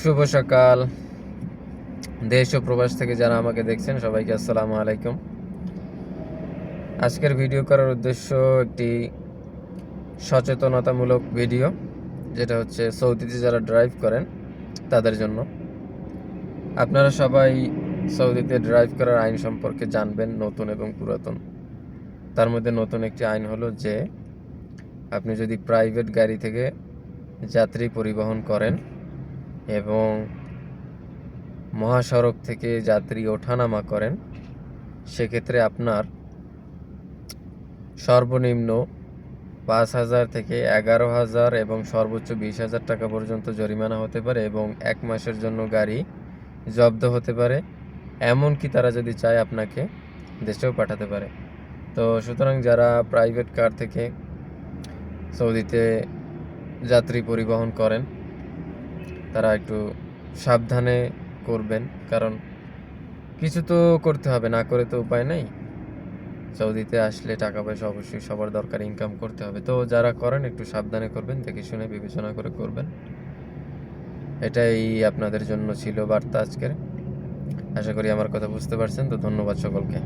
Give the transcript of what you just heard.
শুভ সকাল। দেশ ও প্রবাস থেকে যারা আমাকে দেখছেন সবাইকে আসসালামু আলাইকুম। আজকের ভিডিও করার উদ্দেশ্য একটি সচেতনতামূলক ভিডিও, যেটা হচ্ছে সৌদিতে যারা ড্রাইভ করেন তাদের জন্য। আপনারা সবাই সৌদিতে ড্রাইভ করার আইন সম্পর্কে জানবেন, নতুন এবং পুরাতন। তার মধ্যে নতুন একটি আইন হলো যে আপনি যদি প্রাইভেট গাড়ি থেকে যাত্রী পরিবহন করেন এবং মহাসড়ক থেকে যাত্রী ওঠানামা করেন, সেক্ষেত্রে আপনার সর্বনিম্ন 5,000 থেকে 11,000 এবং সর্বোচ্চ 20,000 টাকা পর্যন্ত জরিমানা হতে পারে এবং 1 মাসের জন্য গাড়ি জব্দ হতে পারে। এমনকি তারা যদি চায় আপনাকে দেশেও পাঠাতে পারে। তো সুতরাং যারা প্রাইভেট কার থেকে সৌদিতে যাত্রী পরিবহন করেন তারা একটু সাবধানে করবেন, কারণ কিছু তো করতে হবে, না করে তো উপায় নেই। সৌদিতে আসলে টাকা পয়সা অবশ্যই সবার দরকার, ইনকাম করতে হবে। তো যারা করেন একটু সাবধানে করবেন, দেখে শুনে বিবেচনা করে করবেন। এটাই আপনাদের জন্য ছিল বার্তা আজকের। আশা করি আমার কথা বুঝতে পারছেন। তো ধন্যবাদ সকলকে।